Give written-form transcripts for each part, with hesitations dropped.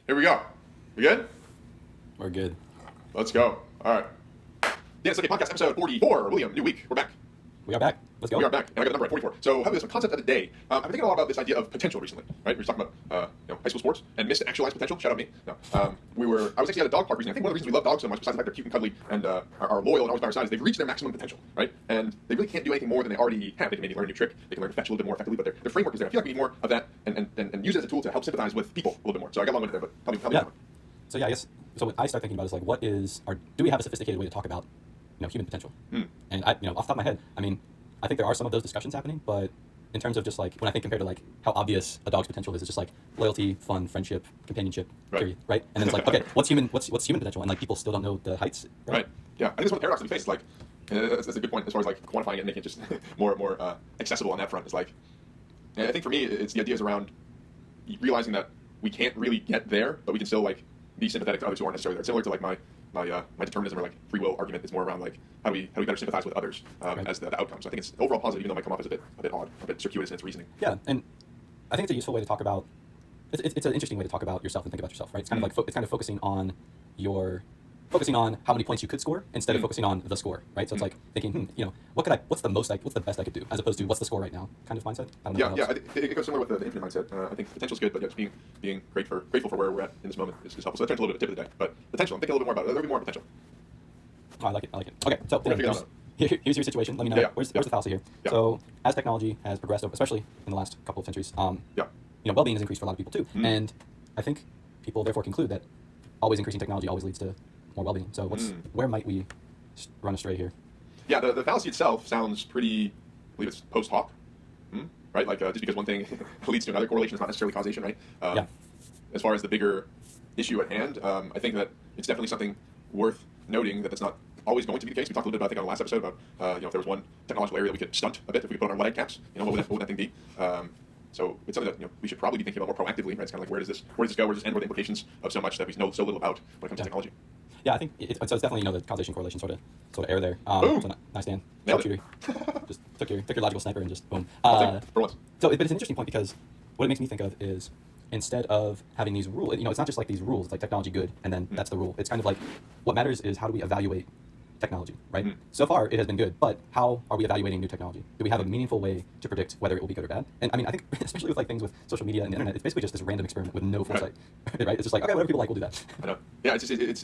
Here we go. You good? We're good. Let's go. All right. Yeah, it's okay. Podcast episode 44. William, new week. We're back. We are back. Let's go. We are back, and I got the number at 44. So, how about this concept of the day? I've been thinking a lot about this idea of potential recently, right? We were talking about high school sports and missed actualized potential. Shout out me. No. I was actually at a dog park recently. I think one of the reasons we love dogs so much, besides the fact they're cute and cuddly and are loyal and always by our side, is they've reached their maximum potential, right? And they really can't do anything more than they already have. They can maybe learn a new trick. They can learn to fetch a little bit more effectively, but their framework is there. I feel like we need more of that and use it as a tool to help sympathize with people a little bit more. So I got a long way there, but tell me. So yeah, I guess so. What I start thinking about is like, what is or do we have a sophisticated way to talk about human potential? And I off the top of my head, I mean, I think there are some of those discussions happening, but in terms of just like when I think compared to like how obvious a dog's potential is, it's just like loyalty, fun, friendship, companionship, period, right? And then it's like, okay, what's human potential? And like people still don't know the heights, right? Yeah, I think that's one of the paradoxes we face. Like, that's a good point as far as like quantifying it and making it just more accessible on that front. Is like, I think for me, it's the ideas around realizing that we can't really get there, but we can still like be sympathetic to others who aren't necessarily there. Similar to like my determinism or like free will argument is more around like how do we better sympathize with others as the outcome. So I think it's overall positive, even though it might come off as a bit odd, a bit circuitous in its reasoning. Yeah, and I think it's a useful way to talk about. It's an interesting way to talk about yourself and think about yourself, right? It's kind of like it's kind of focusing on how many points you could score instead of focusing on the score, right? So it's like thinking, what's the best I could do, as opposed to what's the score right now kind of mindset. I don't know I think it goes similar with the infinite mindset. I think potential is good, but just being grateful for where we're at in this moment is helpful. So that turns a little bit of tip of the day. But potential, I'm thinking a little bit more about it. There'll be more potential. Oh, I like it. Okay, so here's your situation. Let me know where's the fallacy here. Yeah. So as technology has progressed, especially in the last couple of centuries, well-being has increased for a lot of people too, and I think people therefore conclude that always increasing technology always leads to more well-being. So where might we run astray here? Yeah, the fallacy itself sounds pretty, I believe it's post hoc, right? Like just because one thing leads to another, correlation is not necessarily causation, right? As far as the bigger issue at hand, I think that it's definitely something worth noting that that's not always going to be the case. We talked a little bit about, I think, on the last episode about, if there was one technological area that we could stunt a bit, if we could put on our lead caps, what would that thing be? So it's something that we should probably be thinking about more proactively, right? It's kind of like where does this go? Where does this end? What are the implications of so much that we know so little about when it comes to technology? Yeah, I think so. It's definitely the causation correlation sort of error there. Boom. So nice, Dan. Nailed it. Just took your logical sniper and just boom. For once. So, but it's an interesting point because what it makes me think of is instead of having these rules, it's not just like these rules. It's like technology good, and then that's the rule. It's kind of like what matters is how do we evaluate technology, right? So far, it has been good, but how are we evaluating new technology? Do we have a meaningful way to predict whether it will be good or bad? And I mean, I think especially with like things with social media and the internet, it's basically just this random experiment with no foresight, right? It's just like, okay, whatever people like, we'll do that. I know. Yeah, it's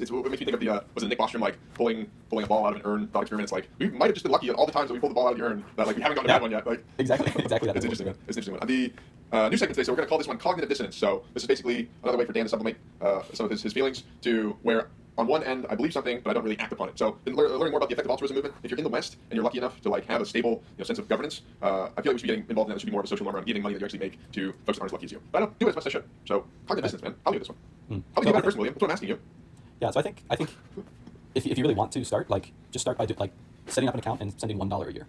what makes me think of the was it Nick Bostrom like pulling a ball out of an urn thought experiment? It's like we might have just been lucky at all the times that we pulled the ball out of the urn that like we haven't gotten a bad one yet. Like exactly. That it's interesting. It's an interesting one. The new segment today, so we're going to call this one cognitive dissonance. So this is basically another way for Dan to sublimate some of his feelings to where on one end, I believe something, but I don't really act upon it. So, in learning more about the effective altruism movement, if you're in the West and you're lucky enough to like have a stable sense of governance, I feel like we should be getting involved in that. There should be more of a social norm around giving money that you actually make to folks that aren't as lucky as you. But I don't do it as much as I should. So, cognitive dissonance, man. How do you do this one? How do you do that person, William? That's what I'm asking you. Yeah, so I think if you really want to start, just start by setting up an account and sending $1 a year,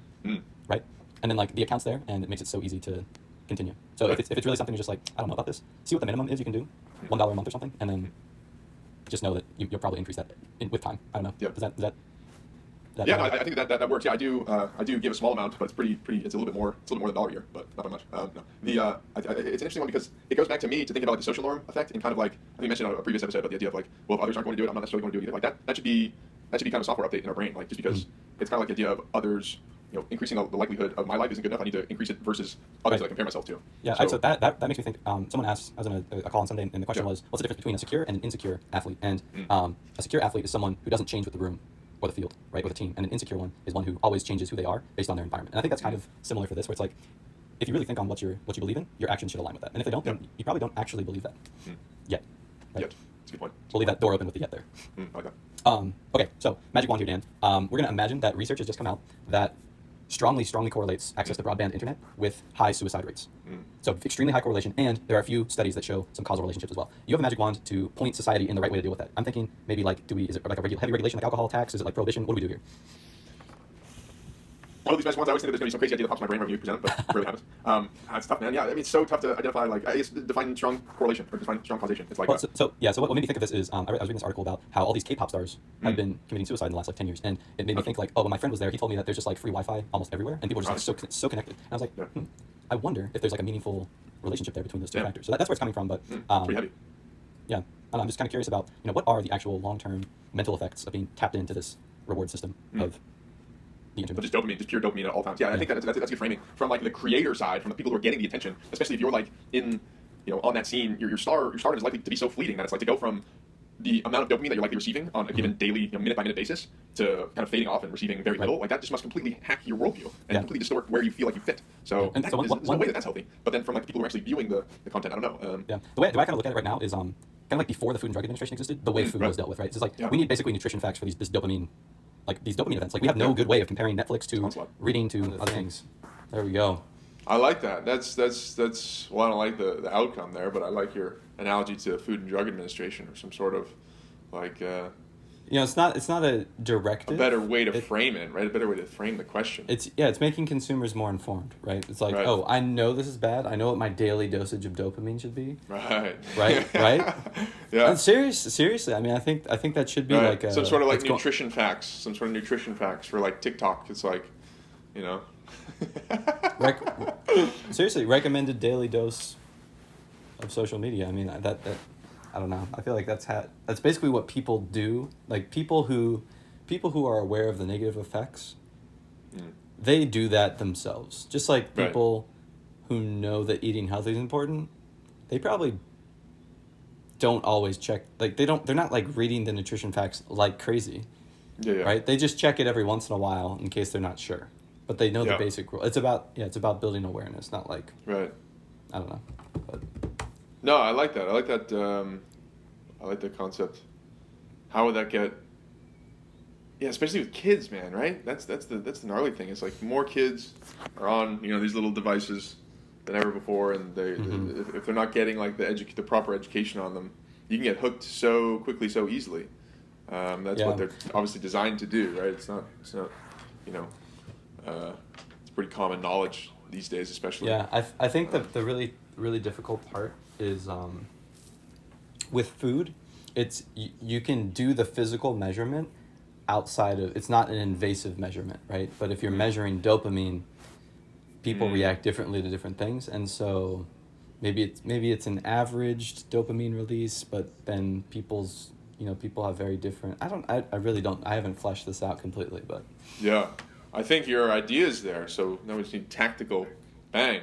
right? And then the account's there, and it makes it so easy to continue. So if it's really something you're just like, I don't know about this, see what the minimum is you can do, $1 a month or something, and then just know that you'll probably increase that with time. I don't know. Yeah. Does that yeah, no, I think that works. Yeah, I do give a small amount, but it's pretty. It's a little bit more. It's a little more than $1 a year, but not by much. No. It's an interesting one because it goes back to me to think about the social norm effect and kind of like I think you mentioned on a previous episode about the idea of well, if others aren't going to do it, I'm not necessarily going to do it either. Like that should be kind of a software update in our brain, just because it's kind of like the idea of others. Increasing the likelihood of my life isn't good enough. I need to increase it versus others that I compare myself to. Yeah, so that makes me think. Someone asked, I was in a call on Sunday, and the question was, what's the difference between a secure and an insecure athlete? And a secure athlete is someone who doesn't change with the room or the field, right, or the team. And an insecure one is one who always changes who they are based on their environment. And I think that's kind of similar for this, where it's like, if you really think on what you believe in, your actions should align with that. And if they don't, then you probably don't actually believe that yet. Right? Yet. That's a good point. We'll leave that door open with the yet there. I like that. Okay, so magic wand here, Dan. We're going to imagine that research has just come out that strongly correlates access to broadband internet with high suicide rates. So extremely high correlation, and there are a few studies that show some causal relationships as well. You have a magic wand to point society in the right way to deal with that. I'm thinking maybe is it like a heavy regulation like alcohol tax? Is it like prohibition? What do we do here? One of these magic wands, I always think that there's going to be some crazy idea that pops in my brain whenever you present it, but rarely happens. It's tough, man. Yeah, I mean, it's so tough to identify, I guess, define strong correlation or define strong causation. It's like so what made me think of this is I was reading this article about how all these K-pop stars have been committing suicide in the last 10 years, and it made me think when my friend was there, he told me that there's just free Wi-Fi almost everywhere, and people are just so connected. And I was like, I wonder if there's a meaningful relationship there between those two factors. So that's where it's coming from, but pretty heavy. Yeah. I'm just kind of curious about, what are the actual long-term mental effects of being tapped into this reward system of the internet. But just dopamine, just pure dopamine at all times. Yeah, I think that's good framing from like the creator side, from the people who are getting the attention, especially if you're like in, on that scene, your stardom is likely to be so fleeting that it's like to go from the amount of dopamine that you're likely receiving on a given daily, minute by minute basis to kind of fading off and receiving very little. Like that just must completely hack your worldview and completely distort where you feel like you fit. So there's no way that's healthy. But then from like the people who are actually viewing the content, I don't know. The way I kind of look at it right now is kind of like before the Food and Drug Administration existed, the way food was dealt with, right? It's just like we need basically nutrition facts for this dopamine, like these dopamine events. Like we have no good way of comparing Netflix to reading to other things. There we go. I like that. That's well, I don't like the outcome there, but I like your analogy to Food and Drug Administration or some sort of like it's not a directive. A better way to frame it, right? A better way to frame the question. It's making consumers more informed, right? It's like, oh, I know this is bad. I know what my daily dosage of dopamine should be. Right. Yeah. And seriously, I mean, I think that should be like some sort of like nutrition facts. Some sort of nutrition facts for like TikTok. It's like, seriously, recommended daily dose of social media. I mean, that I don't know. I feel like that's basically what people do. Like people who are aware of the negative effects, they do that themselves. Just like people who know that eating healthy is important, they probably don't always check. Like they're not like reading the nutrition facts like crazy. Yeah. Right? They just check it every once in a while in case they're not sure. But they know the basic rule. It's about building awareness, not like I don't know. But no, I like that. I like that concept. How would that get? Yeah, especially with kids, man. Right? That's the gnarly thing. It's like more kids are on these little devices than ever before, and they if they're not getting like the proper education on them, you can get hooked so quickly, so easily. That's what they're obviously designed to do, right? It's not it's pretty common knowledge these days, especially. Yeah, I think that the really, really difficult part is with food, it's you can do the physical measurement outside of, it's not an invasive measurement, right? But if you're measuring dopamine, people react differently to different things, and so maybe it's an averaged dopamine release, but then people have very different. I really don't. I haven't fleshed this out completely, but yeah. I think your idea is there, so now we just need tactical bang.